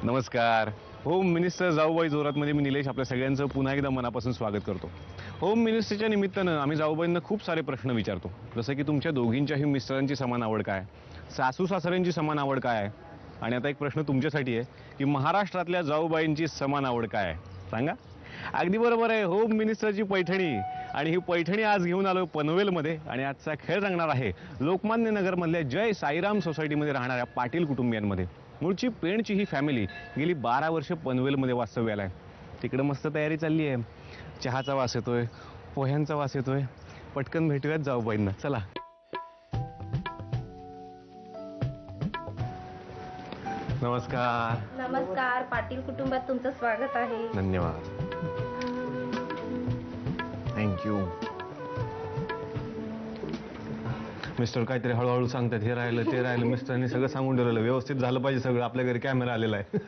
नमस्कार. Home minister जाऊबाई जोरातमध्ये मी निलेश आपल्या सगळ्यांचं पुन्हा एकदा मनापासून स्वागत करतो. होम मिनिस्टरच्या निमित्तानं आम्ही जाऊबाईंना खूप सारे प्रश्न विचारतो, जसं की तुमच्या दोघींच्याही मिस्टरांची समान आवड काय, सासू सासऱ्यांची समान आवड काय आहे, आणि आता एक प्रश्न तुमच्यासाठी आहे की महाराष्ट्रातल्या जाऊबाईंची समान आवड काय आहे, सांगा. अगदी बरोबर आहे, होम मिनिस्टरची पैठणी. आणि ही पैठणी आज घेऊन आलो पनवेलमध्ये आणि आजचा खेळ रंगणार आहे लोकमान्य नगरमधल्या जय साईराम सोसायटीमध्ये राहणाऱ्या पाटील कुटुंबियांमध्ये. मूळची पेणची ही फॅमिली गेली 12 वर्ष पनवेलमध्ये वास्तव्याला आहे. तिकडे मस्त तयारी चालली आहे, चहाचा वास येतोय, पोह्यांचा वास येतोय. पटकन भेटूयात जाऊबाईंना, चला. नमस्कार. नमस्कार. पाटील कुटुंबात तुमचं स्वागत आहे. धन्यवाद. थँक्यू. मिस्टर काहीतरी हळूहळू सांगतात, हे राहिलं ते राहिलं. मिस्टरांनी सगळं सांगून ठेवलेलं, व्यवस्थित झालं पाहिजे सगळं. आपल्या घरी कॅमेरा आलेला आहे.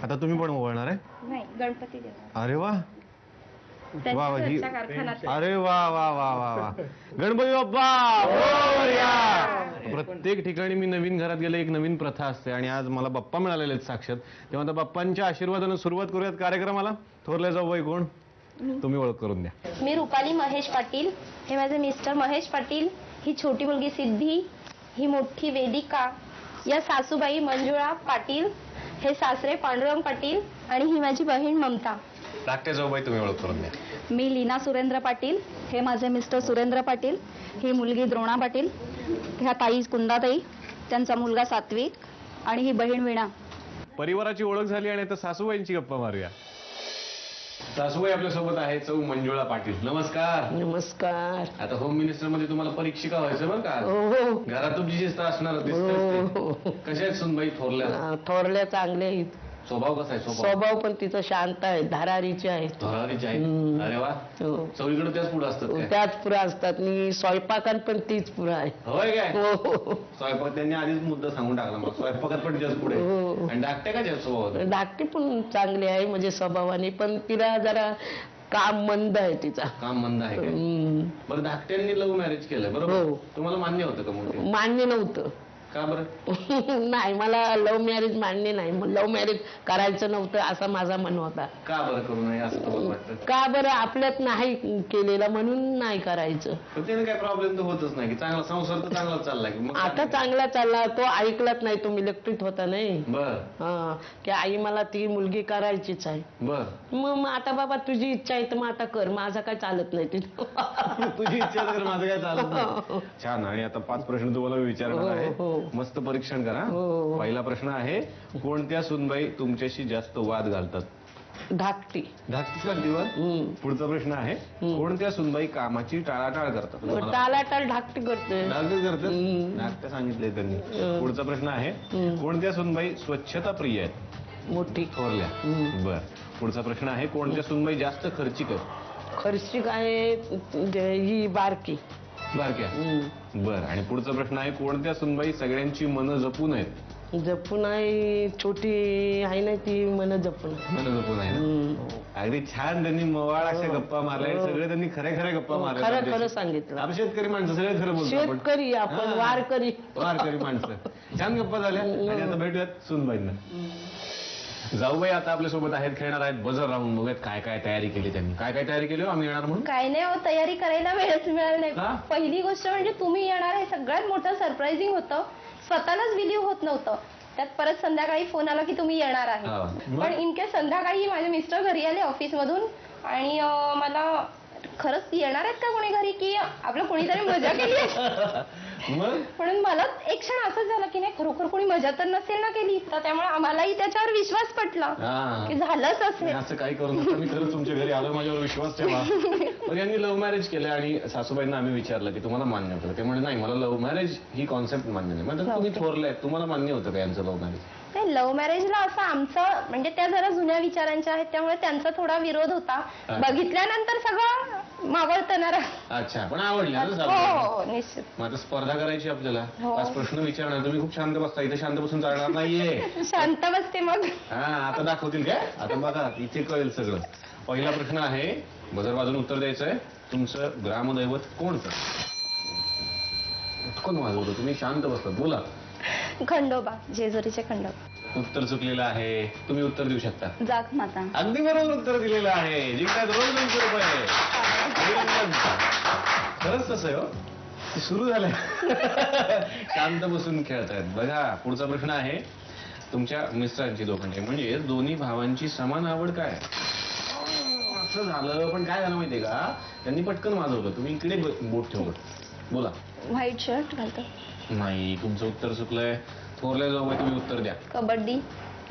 आता तुम्ही पण ओवाळणार आहे? नाही, गणपती देणार. अरे वा वा वा. ही कारखान्यात. अरे वा वा वा वा वा. गणपती बाप्पा मोरया. प्रत्येक ठिकाणी मी नवीन घरात गेले एक नवीन प्रथा असते आणि आज मला बाप्पा मिळालेले आहेत साक्षात. तेव्हा त्या बाप्पांच्या आशीर्वादानं सुरुवात करूयात कार्यक्रमाला. थोरल्या जाऊबाई कोण? तुम्ही ओळख करून द्या. मी रुपाली महेश पाटील. हे माझे मिस्टर महेश पाटील. ही छोटी मुलगी सिद्धी. ही मोठी वेदिका. या सासूबाई मंजुळा पाटील. हे सासरे पांडुरंग पाटील. आणि ही माझी बहीण ममता. धाकट्या जाऊबाई तुम्ही ओळख करून द्या. मी लीना सुरेंद्र पाटील. हे माझे मिस्टर सुरेंद्र पाटील. ही मुलगी द्रोणा पाटील. ह्या ताई कुंदाताई. त्यांचा मुलगा सात्विक. आणि ही बहीण वीणा. परिवाराची ओळख झाली आणि आता सासूबाईंची गप्पा मारूया. सासूबाई आपल्या सोबत आहे सौ मंजुळा पाटील. नमस्कार. नमस्कार. आता होम मिनिस्टर मध्ये तुम्हाला परीक्षिका व्हायचं बरं का? हो घरात तुमची शिस्त असणार दिसते. कशा आहेत सुनबाई थोरल्या? थोरल्या चांगल्या आहेत. स्वभाव कसा आहे? स्वभाव पण तिचा शांत आहे, धारारीचे आहे. धरारीचे आहे. अरे वा. हो. सगळीकडे त्याच पुढे असतात काय? त्याच पुरा असतात. आणि स्वयंपाकात पण तीच पुरा आहे. होय काय? हो. स्वयंपाक त्यांनी आधीच मुद्दा सांगून टाकला मग. स्वयंपाकात पण त्याच पुढे. हो. आणि धाकट्या का त्याच स्वभाव? धाकटी पण चांगली आहे म्हणजे स्वभावाने, पण तिला जरा काम मंद आहे तिचा. काम मंद आहे काय? बरं, धाकट्यांनी लव्ह मॅरेज केलं बरोबर? हो. तुम्हाला मान्य होतं का मग ते? मान्य नव्हतं. का बरं? नाही, मला लव्ह मॅरेज मान्य नाही. लव्ह मॅरेज करायचं नव्हतं असा माझा मन होता. का बरं करू नये असं तुम्हाला वाटतं? का बरं? आपल्यात नाही केलेलं म्हणून नाही करायचं. पण त्याने काय प्रॉब्लेम तर होतच नाही की चांगला संसार तर चांगला चाललाय की मग आता चांगला चालला. तो ऐकलाच नाही. तो इलेक्ट्रिक होता नाही. बर हा, की आई मला ती मुलगी करायचीच आहे. बर. मग आता बाबा तुझी इच्छा आहे तर मग आता कर. माझा काय चालत नाही तिथं. तुझी इच्छा तर माझं काय चालत नाही. छान. आणि आता 5 प्रश्न तुम्हाला मी विचारणार आहे. हो. मस्त परीक्षण करा. हो. पहिला प्रश्न आहे, कोणत्या सुनबाई तुमच्याशी जास्त वाद घालतात? धाकटी. धाकटीच लागली वाद? पुढचा प्रश्न आहे, कोणत्या सुनबाई कामाची टाळाटाळ करतात? टाळाटाळ धाकटी करते. धाकटीच करतात. धाकट्या सांगितले त्यांनी. पुढचा प्रश्न आहे, कोणत्या सुनबाई स्वच्छता प्रिय आहेत? मोठी. थोरल्या. बर. पुढचा प्रश्न आहे, कोणत्या सुनबाई जास्त खर्चिक आहेत? खर्चिक आहे ही बारकी. बारक्या. बर. आणि पुढचा प्रश्न आहे, कोणत्या सुनबाई सगळ्यांची मनं जपून आहेत? जपून आहे छोटी आहे ना ती मन जपून. मनं जपून आहे ना? अगदी छान. त्यांनी मवाळ अशा गप्पा मारल्या. सगळे त्यांनी खऱ्या खऱ्या गप्पा मारल्या. खरं खरं सांगितलं. आपण शेतकरी माणसं सगळे खरं बोलतो. आपण शेतकरी आपण वारकरी. वारकरी माणसं. छान गप्पा झाल्या. आणि आता भेटूयात सुनबाईंना. जाऊबाई आता आपल्या सोबत आहेत, खेळणार आहेत बजर राऊंड. बघूयात काय काय तयारी केली त्यांनी. काय काय तयारी केली आम्ही येणार म्हणून? काय नाही हो, तयारी करायला वेळच मिळाला नाही. का? पहिली गोष्ट म्हणजे तुम्ही येणार हे सगळ्यात मोठं सरप्राइझिंग होतं. स्वतःलाच बिलीव्ह होत नव्हतं. त्यात परत संध्याकाळी फोन आला की तुम्ही येणार आहे. पण इनकेस संध्याकाळी माझे मिस्टर घरी आले ऑफिस मधून आणि मला खरंच येणार आहेत का कोणी घरी, की आपलं कोणीतरी मजा केली म्हणून मला एक क्षण असंच झालं की नाही, खरोखर कोणी मजा तर नसेल ना केली. तर त्यामुळे आम्हालाही त्याच्यावर विश्वास पटला की झालंच असेल. असं काही करू नका. मी खरंच तुमच्या घरी आलो, माझ्यावर विश्वास ठेवा. पण यांनी लव्ह मॅरेज केलं आणि सासूबाईंना आम्ही विचारलं की तुम्हाला मान्य होतं? ते म्हणजे नाही, मला लव्ह मॅरेज ही कॉन्सेप्ट मान्य नाही. म्हणजे तुम्ही थोरलाय, तुम्हाला मान्य होतं का यांचं लव्ह मॅरेज? नाही, लव्ह मॅरेजला असं आमचं म्हणजे त्या जरा जुन्या विचारांच्या आहेत त्यामुळे त्यांचा थोडा विरोध होता. बघितल्यानंतर सगळं मावळतणार. अच्छा. पण आवडल्या ना? हो, निश्चित. मग आता स्पर्धा करायची आपल्याला. हो. 5 प्रश्न विचारणार. तुम्ही खूप शांत बसता. इथे शांत बसून चालणार नाहीये. शांत बसते मग. हा, आता दाखवतील काय? आता बघा, इथे कळेल सगळं. पहिला प्रश्न आहे, बजर वाजून उत्तर द्यायचंय. तुमचं ग्रामदैवत कोणतं? पटकन वाजवलं, तुम्ही शांत बसलात. बोला. खंडोबा, जेजुरीचे खंडोबा. उत्तर चुकलेलं आहे. तुम्ही उत्तर देऊ शकता. जाग माता. अगदी बरोबर उत्तर दिलेलं आहे. जिंकतात रोज 200 रुपये. अभिनंदन. खरंच तसं आहे हो. ते सुरू झालंय. शांत बसून खेळतायत. बघा पुढचा प्रश्न आहे तुमच्या मिस्टरांची दोघांची, म्हणजे दोन्ही भावांची समान आवड काय? असं झालं, पण काय झालं माहितीये का, त्यांनी पटकन वाजवलं, तुम्ही इकडे बोट ठेवलं. बोला. व्हाईट शर्ट घालतो. नाही, तुमचं उत्तर चुकलंय. थोरल्या जाऊ तुम्ही उत्तर द्या. कबड्डी.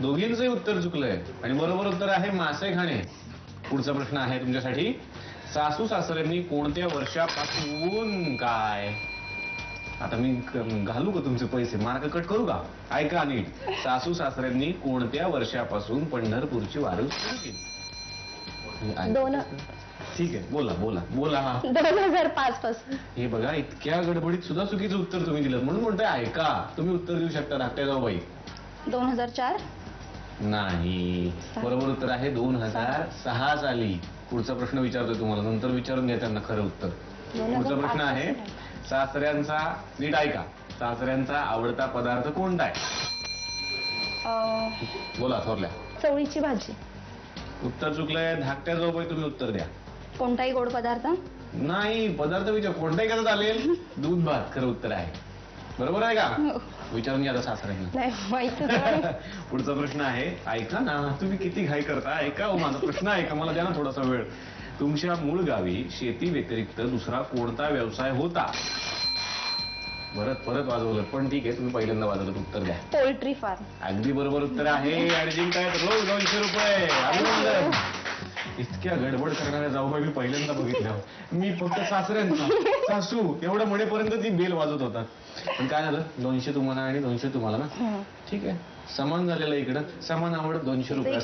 दोघींचंही उत्तर चुकलंय आणि बरोबर उत्तर आहे मासे खाणे. पुढचा प्रश्न आहे तुमच्यासाठी, सासू सासऱ्यांनी कोणत्या वर्षापासून काय? आता मी घालू का तुमचे पैसे, मार्क कट करू का? ऐका नीट. सासू सासऱ्यांनी कोणत्या वर्षापासून पंढरपूरची वारी सुरू केली? ठीक आहे, बोला बोला बोला. 2005 पासून. हे बघा, इतक्या गडबडीत सुद्धा चुकीचं उत्तर तुम्ही दिलं, म्हणून म्हणतोय ऐका. तुम्ही उत्तर देऊ शकता धाकट्या जाऊबाई. 2004. नाही, बरोबर उत्तर आहे 2006 साली. पुढचा प्रश्न विचारतोय तुम्हाला, नंतर विचारून घ्या त्यांना खरं उत्तर. पुढचा प्रश्न आहे, सासऱ्यांचा, नीट ऐका, सासऱ्यांचा आवडता पदार्थ कोणता आहे? बोला थोरल्या. चवळीची भाजी. उत्तर चुकलंय. धाकट्या जाऊबाई तुम्ही उत्तर द्या. कोणताही गोड पदार्थ. नाही, पदार्थ विचार कोणताही कसं चालेल. दूध भात खरं उत्तर आहे. बरोबर आहे का? विचारून घ्या आता सासऱ्यांना. नाही माहिती नाही. पुढचा प्रश्न आहे, ऐका ना, तुम्ही किती घाई करता, ऐका हो माझा प्रश्न ऐका, मला द्या ना थोडासा वेळ. तुमच्या मूळ गावी शेती व्यतिरिक्त दुसरा कोणता व्यवसाय होता? परत वाजवलं, पण ठीक आहे, तुम्ही पहिल्यांदा वाजवलं. उत्तर द्या. Poultry farm. अगदी बरोबर उत्तर आहे आणि जिंकतायत रोज 200 रुपये. अभिनंदन. इतक्या गडबड करणाऱ्या जाऊबाई मी पहिल्यांदा बघितल्या. मी फक्त सासऱ्यांचा, सासू एवढं म्हणेपर्यंत ती बेल वाजवत होतात. पण काय झालं, 200 तुम्हाला आणि 200 तुम्हाला ना. ठीक आहे, समान झालेलं इकडं, समान आवड 200 रुपये.